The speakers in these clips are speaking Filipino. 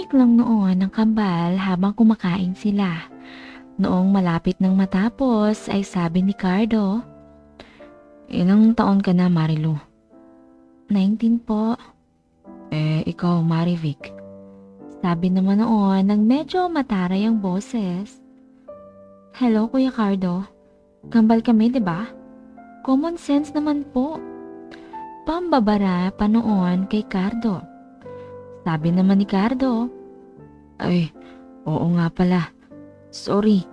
Tahimik lang noon ang kambal habang kumakain sila. Noong malapit ng matapos ay sabi ni Cardo, "Ilang taon ka na, Marilu?" 19 po. Ikaw, Marivic. Sabi naman noon ng medyo mataray ang boses. Hello, Kuya Cardo. Kambal kami, di ba? Common sense naman po. Pambabara pa noon kay Cardo. Sabi naman ni Cardo, ay, oo nga pala. Sorry,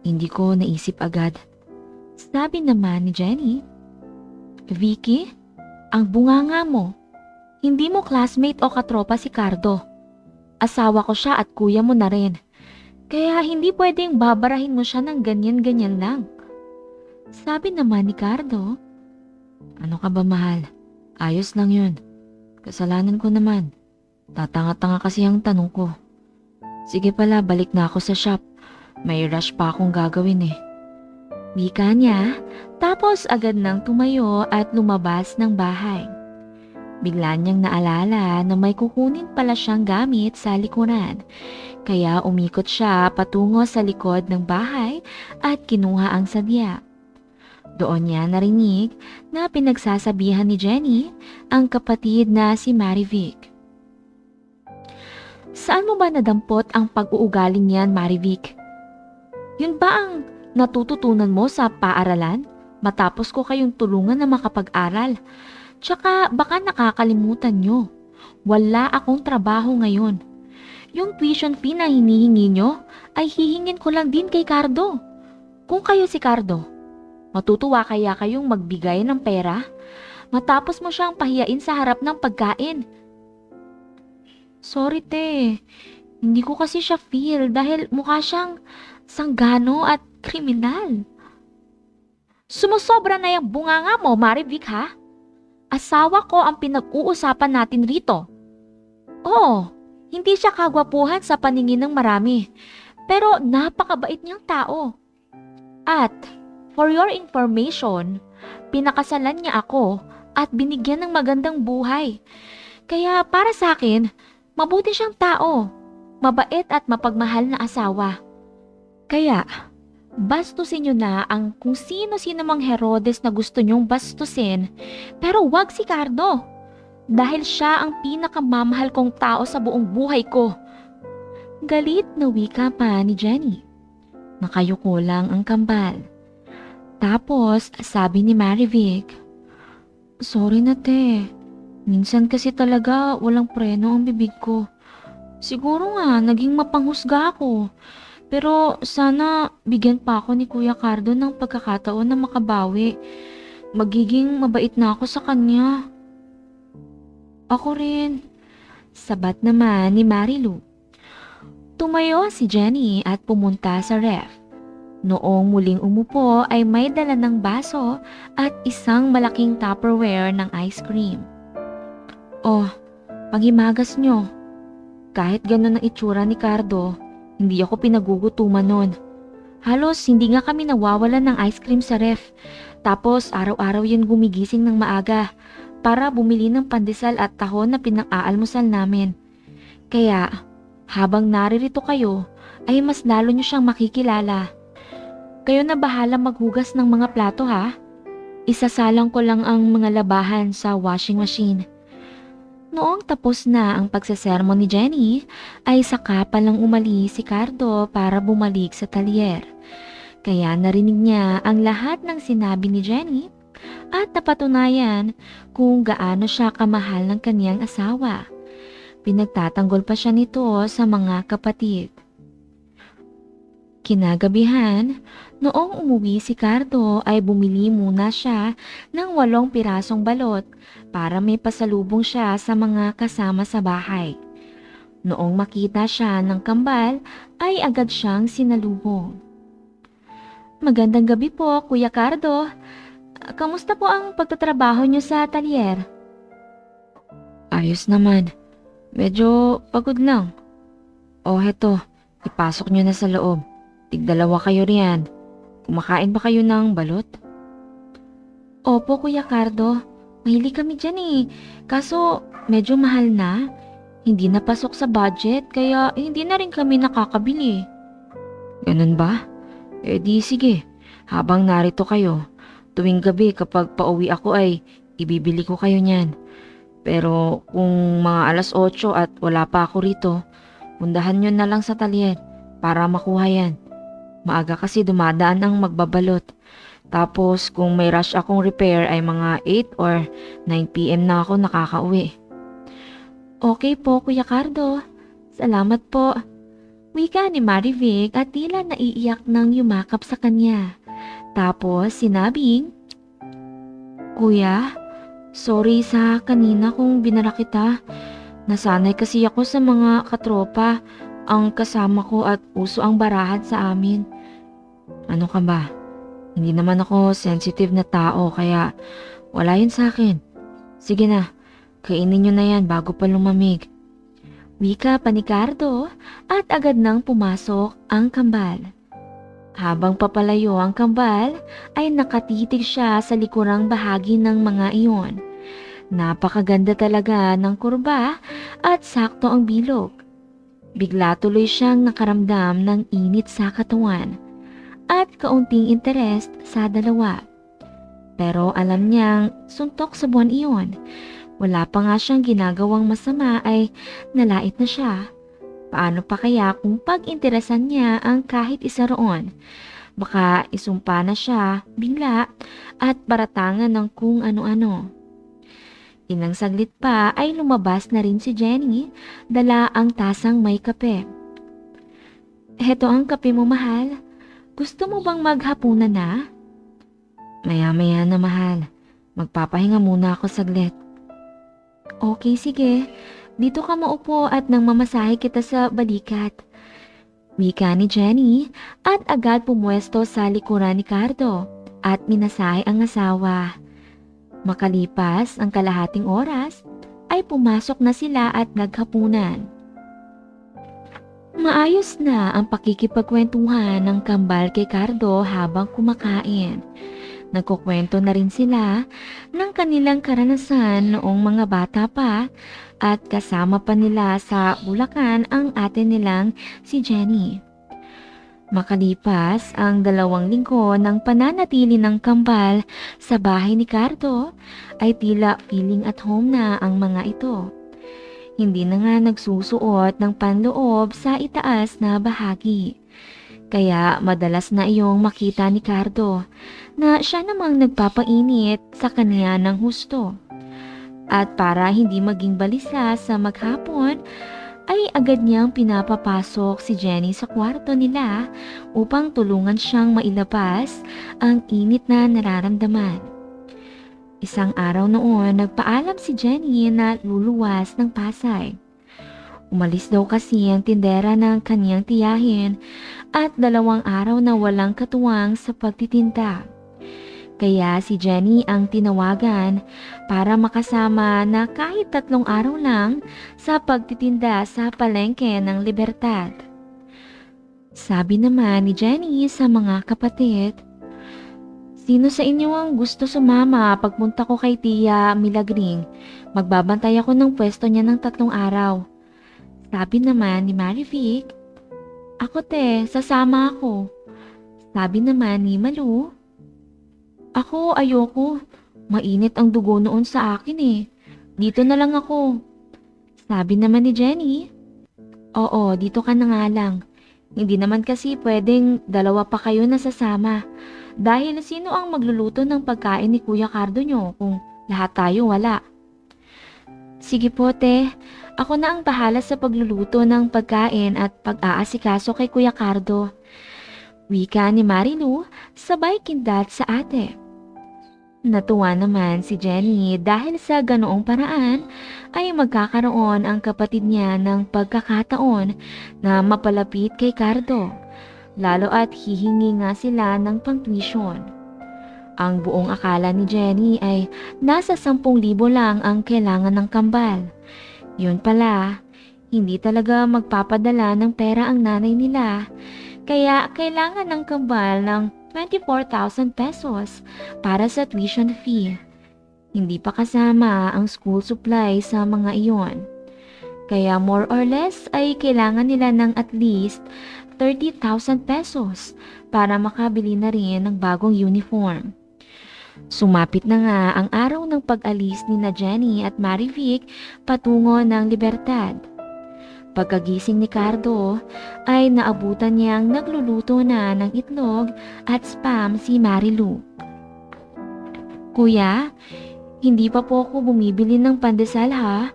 hindi ko naisip agad. Sabi naman ni Jenny, Vicky, ang bunganga mo. Hindi mo classmate o katropa si Cardo. Asawa ko siya at kuya mo na rin. Kaya hindi pwedeng babarahin mo siya ng ganyan-ganyan lang. Sabi naman ni Cardo, ano ka ba, mahal? Ayos lang yun. Kasalanan ko naman. Tatanga-tanga kasi ang tanong ko. Sige pala, balik na ako sa shop. May rush pa akong gagawin eh. Wika niya, tapos agad nang tumayo at lumabas ng bahay. Bigla niyang naalala na may kukunin pala siyang gamit sa likuran. Kaya umikot siya patungo sa likod ng bahay at kinuha ang sadya. Doon niya narinig na pinagsasabihan ni Jenny ang kapatid na si Marivic. Saan mo ba nadampot ang pag-uugali niyan, Marivic? Yun ba ang natututunan mo sa paaralan? Matapos ko kayong tulungan na makapag-aral. Tsaka baka nakakalimutan nyo. Wala akong trabaho ngayon. Yung tuition fee na hinihingi nyo ay hihingin ko lang din kay Cardo. Kung kayo si Cardo, matutuwa kaya kayong magbigay ng pera? Matapos mo siyang pahiyain sa harap ng pagkain. Sorry te, hindi ko kasi siya feel dahil mukha siyang sanggano at kriminal. Sumusobra na yung bunganga mo, Marivic ha? Asawa ko ang pinag-uusapan natin rito. Oo, hindi siya kagwapuhan sa paningin ng marami, pero napakabait niyang tao. At, for your information, pinakasalan niya ako at binigyan ng magandang buhay. Kaya para sa akin, mabuti siyang tao, mabait at mapagmahal na asawa. Kaya, bastusin niyo na ang kung sino-sino mang Herodes na gusto niyong bastusin, pero wag si Cardo. Dahil siya ang pinakamamahal kong tao sa buong buhay ko. Galit na wika pa ni Jenny. Nakayuko lang ang kambal. Tapos sabi ni Marivic, sorry na te. Minsan kasi talaga walang preno ang bibig ko. Siguro nga naging mapanghusga ako. Pero sana bigyan pa ako ni Kuya Cardo ng pagkakataon na makabawi. Magiging mabait na ako sa kanya. Ako rin. Sabat naman ni Marilu. Tumayo si Jenny at pumunta sa ref. Noong muling umupo ay may dala ng baso at isang malaking Tupperware ng ice cream. Oh, panghimagas nyo. Kahit ganun ang itsura ni Cardo, hindi ako pinagugutuman nun. Halos hindi nga kami nawawalan ng ice cream sa ref. Tapos araw-araw yun gumigising ng maaga para bumili ng pandesal at tahon na pinang-aalmusal namin. Kaya habang naririto kayo ay mas lalo nyo siyang makikilala. Kayo na bahala maghugas ng mga plato ha. Isasalang ko lang ang mga labahan sa washing machine. Noong tapos na ang pagsasermon ni Jenny, ay saka palang umalis si Cardo para bumalik sa talyer. Kaya narinig niya ang lahat ng sinabi ni Jenny at napatunayan kung gaano siya kamahal ng kaniyang asawa. Pinagtatanggol pa siya nito sa mga kapatid. Kinagabihan, noong umuwi si Cardo ay bumili muna siya ng 8 pirasong balot para may pasalubong siya sa mga kasama sa bahay. Noong makita siya ng kambal ay agad siyang sinalubong. Magandang gabi po, Kuya Cardo. Kamusta po ang pagtatrabaho niyo sa talyer? Ayos naman. Medyo pagod lang. O heto, ipasok niyo na sa loob. Tig-2 kayo riyan. Kumakain ba kayo ng balot? Opo, Kuya Cardo. Mahilig kami dyan eh. Kaso medyo mahal na. Hindi napasok sa budget kaya hindi na rin kami nakakabili. Ganun ba? Eh di sige, habang narito kayo, tuwing gabi kapag pauwi ako ay ibibili ko kayo niyan. Pero kung mga alas 8 at wala pa ako rito, pundahan nyo na lang sa talyer para makuha yan. Maaga kasi dumadaan ang magbabalot. Tapos kung may rush akong repair ay mga 8 or 9 p.m. na ako nakakauwi. Okay po, Kuya Cardo. Salamat po. Wika ni Marivic at tila naiiyak nang yumakap sa kanya. Tapos sinabing, Kuya, sorry sa kanina kung binara kita. Nasanay kasi ako sa mga katropa ang kasama ko at uso ang barahan sa amin. Ano ka ba? Hindi naman ako sensitive na tao kaya wala yun sa akin. Sige na, kainin nyo na yan bago pa lumamig. Wika pa ni Cardo at agad nang pumasok ang kambal. Habang papalayo ang kambal ay nakatitig siya sa likurang bahagi ng mga iyon. Napakaganda talaga ng kurba at sakto ang bilog. Bigla tuloy siyang nakaramdam ng init sa katawan at kaunting interes sa dalawa. Pero alam niyang suntok sa buwan iyon. Wala pa nga siyang ginagawang masama ay nalait na siya. Paano pa kaya kung pag-interesan niya ang kahit isa roon? Baka isumpa na siya bigla at baratangan ng kung ano-ano. Ilang saglit pa ay lumabas na rin si Jenny, dala ang tasang may kape. Heto ang kape mo, mahal. Gusto mo bang maghapunan na? Maya-maya na, mahal. Magpapahinga muna ako saglit. Okay, sige. Dito ka maupo at nang mamasahe kita sa balikat. Wika ni Jenny at agad pumwesto sa likuran ni Cardo at minasahe ang asawa. Makalipas ang kalahating oras ay pumasok na sila at naghapunan. Maayos na ang pakikipagkwentuhan ng kambal kay Cardo habang kumakain. Nagkukwento na rin sila ng kanilang karanasan noong mga bata pa at kasama pa nila sa Bulacan ang ate nilang si Jenny. Makalipas ang 2 linggo ng pananatili ng kambal sa bahay ni Cardo ay tila feeling at home na ang mga ito. Hindi na nga nagsusuot ng panloob sa itaas na bahagi. Kaya madalas na iyong makita ni Cardo na siya namang nagpapainit sa kanya ng husto. At para hindi maging balisa sa maghapon, ay agad niyang pinapapasok si Jenny sa kwarto nila upang tulungan siyang mailabas ang init na nararamdaman. Isang araw noon, nagpaalam si Jenny na luluwas ng Pasay. Umalis daw kasi ang tindera ng kaniyang tiyahin at 2 araw na walang katuwang sa pagtitinda. Kaya si Jenny ang tinawagan para makasama na kahit 3 araw lang sa pagtitinda sa palengke ng Libertad. Sabi naman ni Jenny sa mga kapatid, sino sa inyo ang gusto sumama pagpunta ko kay Tia Milagring? Magbabantay ako ng pwesto niya ng 3 araw. Sabi naman ni Marivic, ako te, sasama ako. Sabi naman ni Malu, ako ayoko, mainit ang dugo noon sa akin eh. Dito na lang ako. Sabi naman ni Jenny, oo, dito ka na nga lang. Hindi naman kasi pwedeng 2 pa kayo na sasama. Dahil sino ang magluluto ng pagkain ni Kuya Cardo nyo kung lahat tayo wala? Sige po te, ako na ang bahala sa pagluluto ng pagkain at pag-aasikaso kay Kuya Cardo. Wika ni Marilu sabay kindat sa ate. Natuwa naman si Jenny dahil sa ganoong paraan ay magkakaroon ang kapatid niya ng pagkakataon na mapalapit kay Cardo, lalo at hihingi nga sila ng pang-tuition. Ang buong akala ni Jenny ay nasa 10,000 lang ang kailangan ng kambal. Yun pala, hindi talaga magpapadala ng pera ang nanay nila, kaya kailangan ng kambal ng 24,000 pesos para sa tuition fee. Hindi pa kasama ang school supply sa mga iyon. Kaya more or less ay kailangan nila ng at least 30,000 pesos para makabili na rin ng bagong uniform. Sumapit na nga ang araw ng pag-alis ni na Jenny at Marivic patungo ng Libertad. Pagkagising ni Cardo ay naabutan niyang nagluluto na ng itlog at spam si Marilu. Kuya, hindi pa po ako bumibili ng pandesal ha.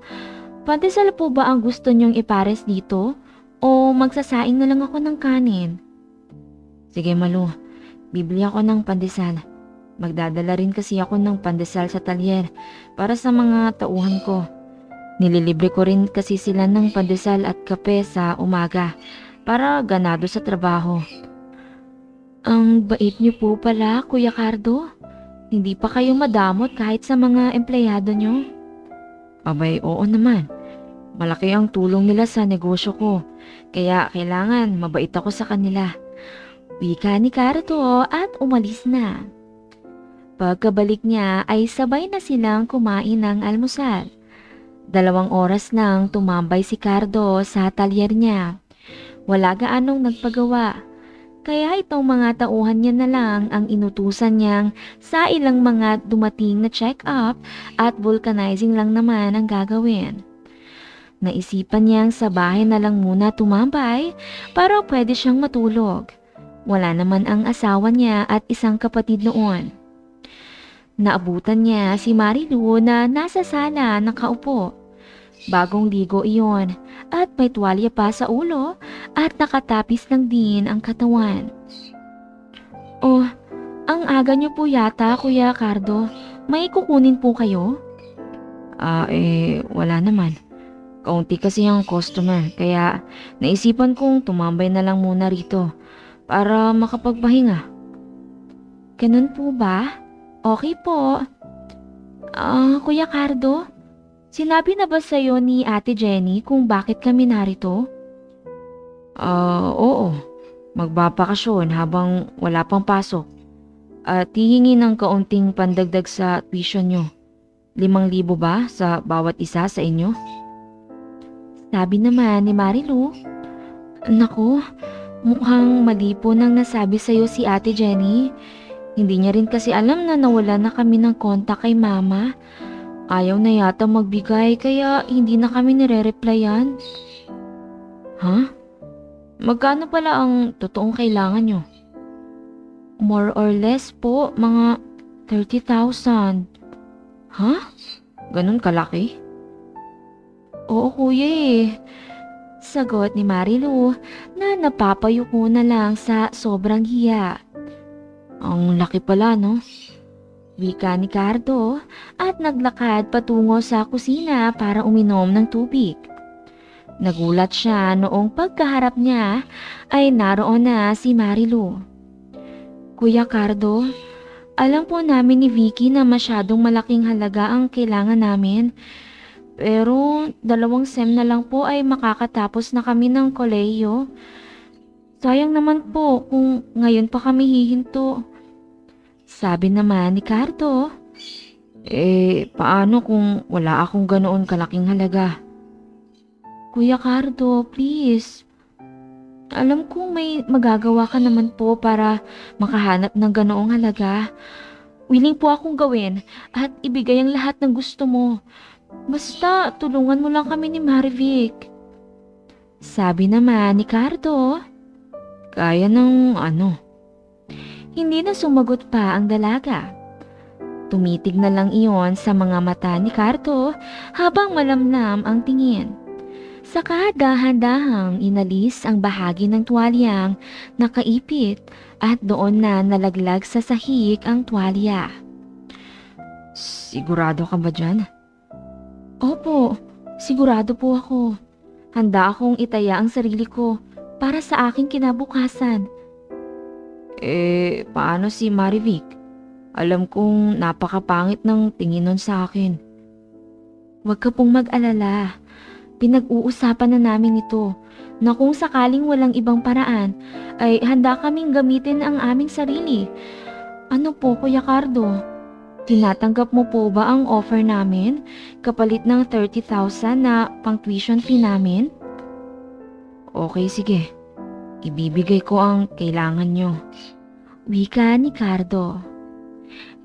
Pandesal po ba ang gusto niyong ipares dito? O magsasaing na lang ako ng kanin? Sige Malu, bibili ako ng pandesal. Magdadala rin kasi ako ng pandesal sa talyer para sa mga tauhan ko. Nililibre ko rin kasi sila ng pandesal at kape sa umaga para ganado sa trabaho. Ang bait niyo po pala, Kuya Cardo. Hindi pa kayo madamot kahit sa mga empleyado niyo. Abay, oo naman. Malaki ang tulong nila sa negosyo ko, kaya kailangan mabait ako sa kanila. Wika ni Cardo at umalis na. Pagkabalik niya ay sabay na silang kumain ng almusal. 2 oras lang tumambay si Cardo sa talyer niya. Wala gaanong nagpagawa. Kaya itong mga tauhan niya na lang ang inutusan niyang sa ilang mga dumating na check-up at vulcanizing lang naman ang gagawin. Naisipan niyang sa bahay na lang muna tumambay para pwede siyang matulog. Wala naman ang asawa niya at isang kapatid noon. Naabutan niya si Marilu na nasa sala nakaupo. Bagong ligo iyon at may tuwalya pa sa ulo at nakatapis lang din ang katawan. Oh, ang aga niyo po yata, Kuya Cardo. May kukunin po kayo? Wala naman. Kaunti kasi ang customer, kaya naisipan kong tumambay na lang muna rito para makapagpahinga. Ganun po ba? Okay po. Kuya Cardo, sinabi na ba sa'yo ni Ate Jenny kung bakit kami narito? Oo. Magbabakasyon habang wala pang pasok. At hihingi ng kaunting pandagdag sa tuition nyo. 5,000 ba sa bawat isa sa inyo? Sabi naman ni Marilu, naku, mukhang mali po nang nasabi sa'yo si Ate Jenny. Hindi niya rin kasi alam na nawala na kami ng kontak kay Mama. Ayaw na yata magbigay kaya hindi na kami nire-replyan. Ha? Magkano pala ang totoong kailangan nyo? More or less po, mga 30,000. Ha? Ganun kalaki? Oo kuya eh. Sagot ni Marilu na napapayuko na lang sa sobrang hiya. Ang laki pala no? Wika ni Cardo at naglakad patungo sa kusina para uminom ng tubig. Nagulat siya noong pagkaharap niya ay naroon na si Marilu. Kuya Cardo, alam po namin ni Vicky na masyadong malaking halaga ang kailangan namin. Pero 2 sem na lang po ay makakatapos na kami ng kolehiyo. Sayang naman po kung ngayon pa kami hihinto. Sabi naman ni Cardo. Paano kung wala akong ganoon kalaking halaga? Kuya Cardo, please. Alam kong may magagawa ka naman po para makahanap ng ganoong halaga. Willing po akong gawin at ibigay ang lahat ng gusto mo. Basta tulungan mo lang kami ni Marivic. Sabi naman ni Cardo. Kaya ng ano? Hindi na sumagot pa ang dalaga. Tumitig na lang iyon sa mga mata ni Cardo habang malamlam ang tingin. Saka dahan-dahang inalis ang bahagi ng tuwalyang nakaipit at doon na nalaglag sa sahig ang tuwalya. Sigurado ka ba dyan? Opo, sigurado po ako. Handa akong itaya ang sarili ko para sa aking kinabukasan. Paano si Marivic? Alam kong napakapangit ng tingin nun sa akin. Huwag ka pong mag-alala. Pinag-uusapan na namin ito na kung sakaling walang ibang paraan ay handa kaming gamitin ang aming sarili. Ano po, Kuya Cardo? Tinatanggap mo po ba ang offer namin kapalit ng 30,000 na pang tuition fee namin? Okay, sige. Ibibigay ko ang kailangan nyo. Wika ni Cardo.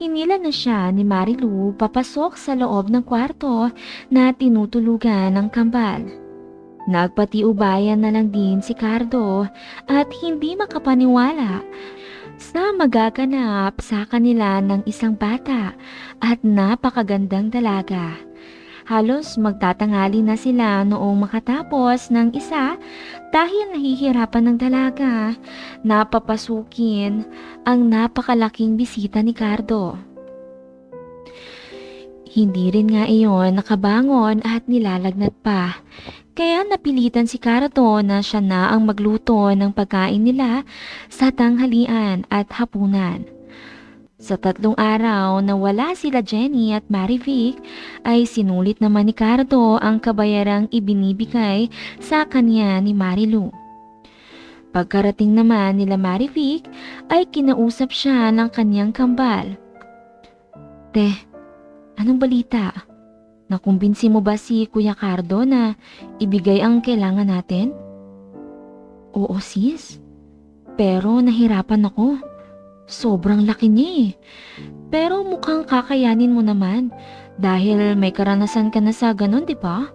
Hinila na siya ni Marilu papasok sa loob ng kwarto na tinutulugan ng kambal. Nagpatiubayan na lang din si Cardo at hindi makapaniwala sa magaganap sa kanila ng isang bata at napakagandang dalaga. Halos magtatanghali na sila noong makatapos ng isa dahil nahihirapan ng dalaga na papasukin ang napakalaking bisita ni Cardo. Hindi rin nga iyon nakabangon at nilalagnat pa, kaya napilitan si Cardo na siya na ang magluto ng pagkain nila sa tanghalian at hapunan. Sa 3 araw na wala sila Jenny at Marivic ay sinulit naman ni Cardo ang kabayarang ibinibigay sa kanya ni Marilu. Pagkarating naman nila Marivic ay kinausap siya ng kanyang kambal. Te, anong balita? Nakumbinsi mo ba si Kuya Cardo na ibigay ang kailangan natin? Oo sis, pero nahirapan ako. Sobrang laki niya eh. Pero mukhang kakayanin mo naman dahil may karanasan ka na sa ganun, di ba?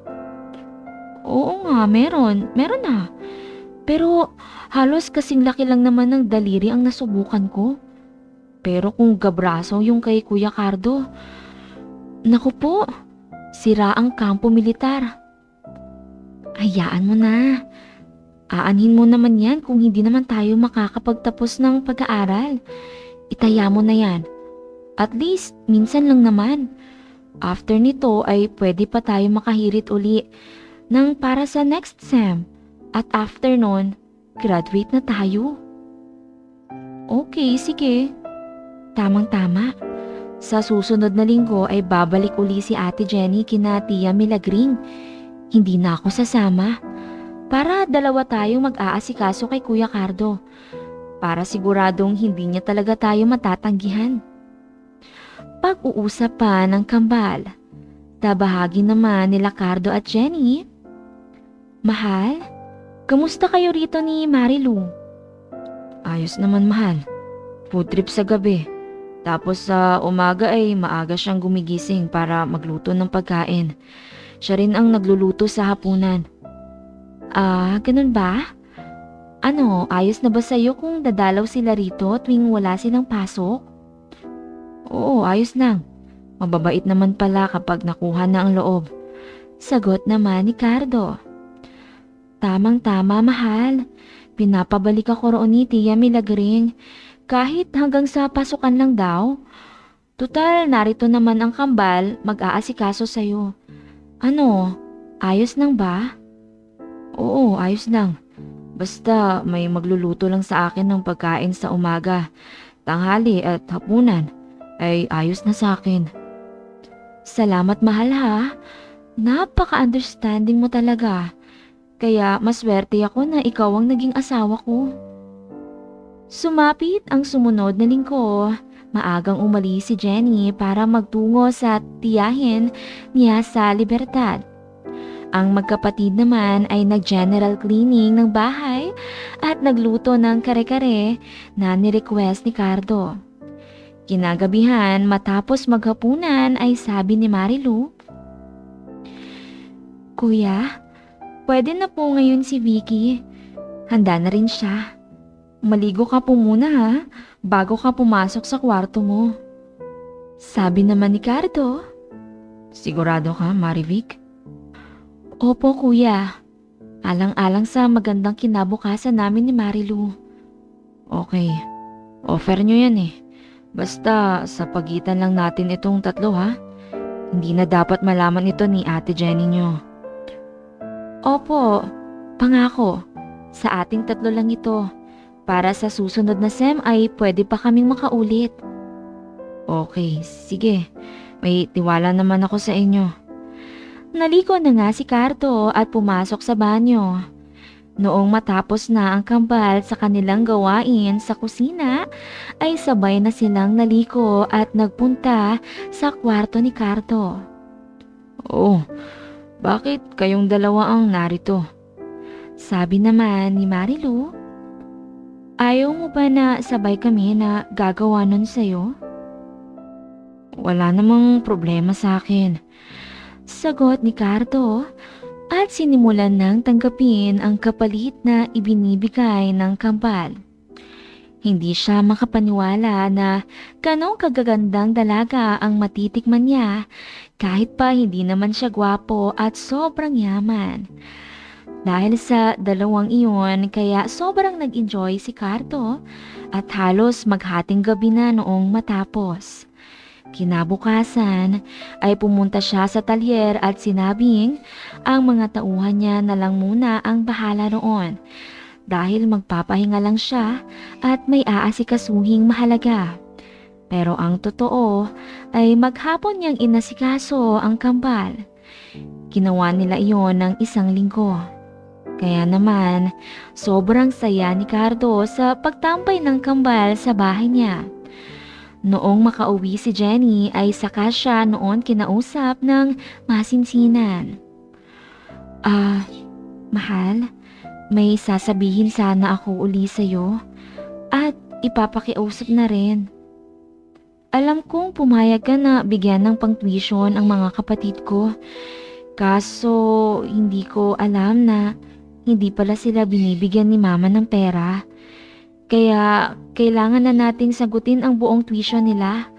Oo nga, meron na. Pero halos kasing laki lang naman ng daliri ang nasubukan ko. Pero kung gabraso yung kay Kuya Cardo, naku po, sira ang kampo militar. Hayaan mo na. Aanhin mo naman yan kung hindi naman tayo makakapagtapos ng pag-aaral. Itaya mo na yan. At least, minsan lang naman. After nito ay pwede pa tayo makahirit uli ng para sa next sem. At after nun, graduate na tayo. Okay, sige. Tamang-tama. Sa susunod na linggo ay babalik uli si Ate Jenny kina Tia Milagring. Hindi na ako sasama. Para dalawa tayong mag-aasikaso kay Kuya Cardo. Para siguradong hindi niya talaga tayo matatanggihan. Pag-uusap pa ng kambal. Tabahagi naman nila Cardo at Jenny. Mahal, kamusta kayo rito ni Marilu? Ayos naman mahal. Food trip sa gabi. Tapos sa umaga ay maaga siyang gumigising para magluto ng pagkain. Siya rin ang nagluluto sa hapunan. Ganun ba? Ano, ayos na ba sa'yo kung dadalaw sila rito tuwing wala silang pasok? Oo, ayos lang. Mababait naman pala kapag nakuha na ang loob. Sagot naman ni Cardo. Tamang-tama, mahal. Pinapabalik ako roon ni Tia Milagring kahit hanggang sa pasukan lang daw. Tutal, narito naman ang kambal mag-aasikaso sa'yo. Ano, ayos nang ba? Oo, ayos lang. Basta may magluluto lang sa akin ng pagkain sa umaga, tanghali at hapunan ay ayos na sa akin. Salamat mahal ha. Napaka-understanding mo talaga. Kaya maswerte ako na ikaw ang naging asawa ko. Sumapit ang sumunod na linggo. Maagang umalis si Jenny para magtungo sa tiyahin niya sa Libertad. Ang magkapatid naman ay nag-general cleaning ng bahay at nagluto ng kare-kare na ni-request ni Cardo. Kinagabihan matapos maghapunan ay sabi ni Marilu, Kuya, pwede na po ngayon si Vicky. Handa na rin siya. Maligo ka po muna ha, bago ka pumasok sa kwarto mo. Sabi naman ni Cardo. Sigurado ka, Marivic? Opo kuya, alang-alang sa magandang kinabukasan namin ni Marilu. Okay, offer nyo yan eh. Basta sa pagitan lang natin itong 3 ha. Hindi na dapat malaman ito ni Ate Jenny nyo. Opo, pangako, sa ating 3 lang ito. Para sa susunod na sem ay pwede pa kaming makaulit. Okay, sige. May tiwala naman ako sa inyo. Naliko na nga si Cardo at pumasok sa banyo. Noong matapos na ang kambal sa kanilang gawain sa kusina, ay sabay na silang naliko at nagpunta sa kwarto ni Cardo. Oh, bakit kayong dalawa ang narito? Sabi naman ni Marilu. Ayaw mo ba na sabay kami na gagawa nun sa'yo? Wala namang problema sa akin. Sagot ni Cardo at sinimulan ng tanggapin ang kapalit na ibinibigay ng kambal. Hindi siya makapaniwala na ganong kagagandang dalaga ang matitikman niya kahit pa hindi naman siya gwapo at sobrang yaman. Dahil sa dalawang iyon kaya sobrang nag-enjoy si Cardo at halos maghating gabi na noong matapos. Kinabukasan ay pumunta siya sa talyer at sinabing ang mga tauhan niya na lang muna ang bahala roon dahil magpapahinga lang siya at may aasikasuhing mahalaga. Pero ang totoo ay maghapon niyang inasikaso ang kambal. Ginawa nila iyon ng 1 linggo. Kaya naman, sobrang saya ni Cardo sa pagtampay ng kambal sa bahay niya. Noong makauwi si Jenny ay saka siya noon kinausap ng masinsinan. Mahal, may sasabihin sana ako uli sa'yo at ipapakiusap na rin. Alam kong pumayag ka na bigyan ng pang-tuition ang mga kapatid ko. Kaso hindi ko alam na hindi pala sila binibigyan ni mama ng pera. Kaya kailangan na nating sagutin ang buong tuition nila.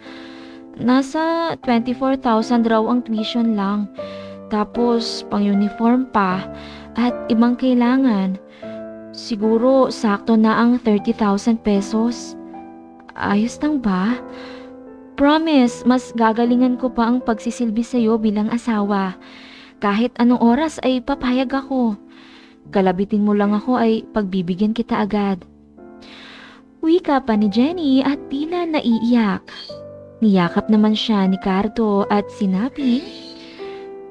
Nasa 24,000 raw ang tuition lang. Tapos pang-uniform pa at ibang kailangan. Siguro sakto na ang 30,000 pesos. Ayos lang ba? Promise, mas gagalingan ko pa ang pagsisilbi sa'yo bilang asawa. Kahit anong oras ay papayag ako. Kalabitin mo lang ako ay pagbibigyan kita agad. Wika pa ni Jenny at tila naiiyak. Niyakap naman siya ni Cardo at sinabi,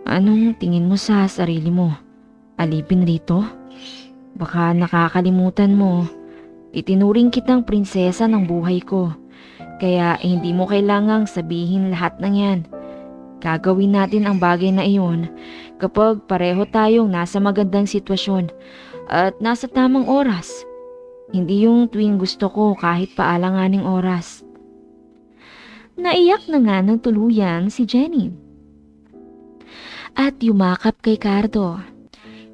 anong tingin mo sa sarili mo? Alipin rito? Baka nakakalimutan mo. Itinuring kitang prinsesa ng buhay ko. Kaya hindi mo kailangang sabihin lahat ng yan. Gagawin natin ang bagay na iyon kapag pareho tayong nasa magandang sitwasyon at nasa tamang oras. Hindi yung tuwing gusto ko kahit paalanganing oras. Naiyak na nga ng tuluyan si Jenny. At yumakap kay Cardo.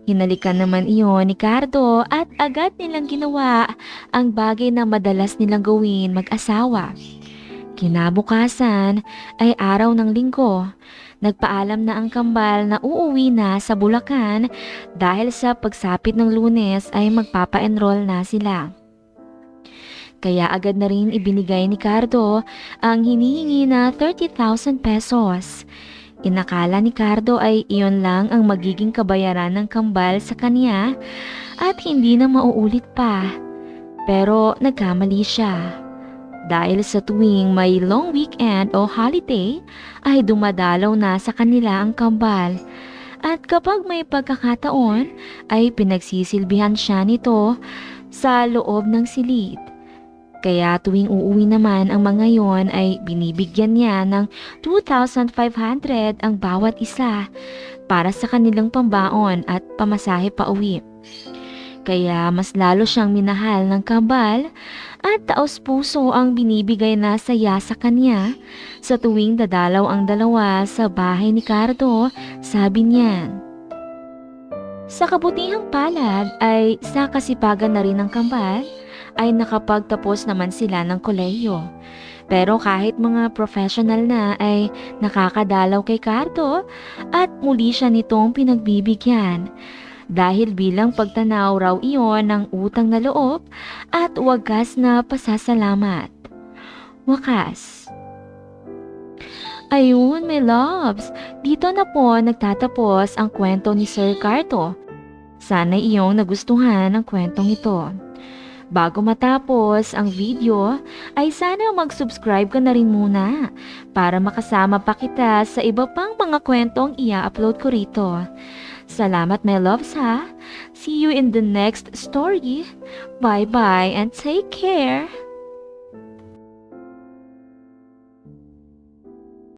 Hinalikan naman iyon ni Cardo at agad nilang ginawa ang bagay na madalas nilang gawin mag-asawa. Kinabukasan ay araw ng linggo. Nagpaalam na ang kambal na uuwi na sa Bulacan dahil sa pagsapit ng Lunes ay magpapa-enroll na sila. Kaya agad na rin ibinigay ni Cardo ang hinihingi na 30,000 pesos. Inakala ni Cardo ay iyon lang ang magiging kabayaran ng kambal sa kanya at hindi na mauulit pa. Pero nagkamali siya. Dahil sa tuwing may long weekend o holiday ay dumadalaw na sa kanila ang kambal. At kapag may pagkakataon ay pinagsisilbihan siya nito sa loob ng silid. Kaya tuwing uuwi naman ang mga yon ay binibigyan niya ng 2,500 ang bawat isa para sa kanilang pambaon at pamasahe pa uwi. Kaya mas lalo siyang minahal ng kambal at taos-puso ang binibigay na saya sa kanya sa tuwing dadalaw ang dalawa sa bahay ni Cardo, sabi niya. Sa kabutihang palad ay sa kasipagan na rin ng kambal ay nakapagtapos naman sila ng kolehiyo. Pero kahit mga professional na ay nakakadalaw kay Cardo at muli siya nitong pinagbibigyan. Dahil bilang pagtanaw raw iyon ng utang na loob at wagas na pasasalamat. Wakas. Ayun, my loves, dito na po nagtatapos ang kwento ni Sir Cardo. Sana iyong nagustuhan ang kwentong ito. Bago matapos ang video, ay sana mag-subscribe ka na rin muna para makasama pa kita sa iba pang mga kwentong ia-upload ko rito. Salamat my loves ha, See you in the next story. Bye-bye and take care.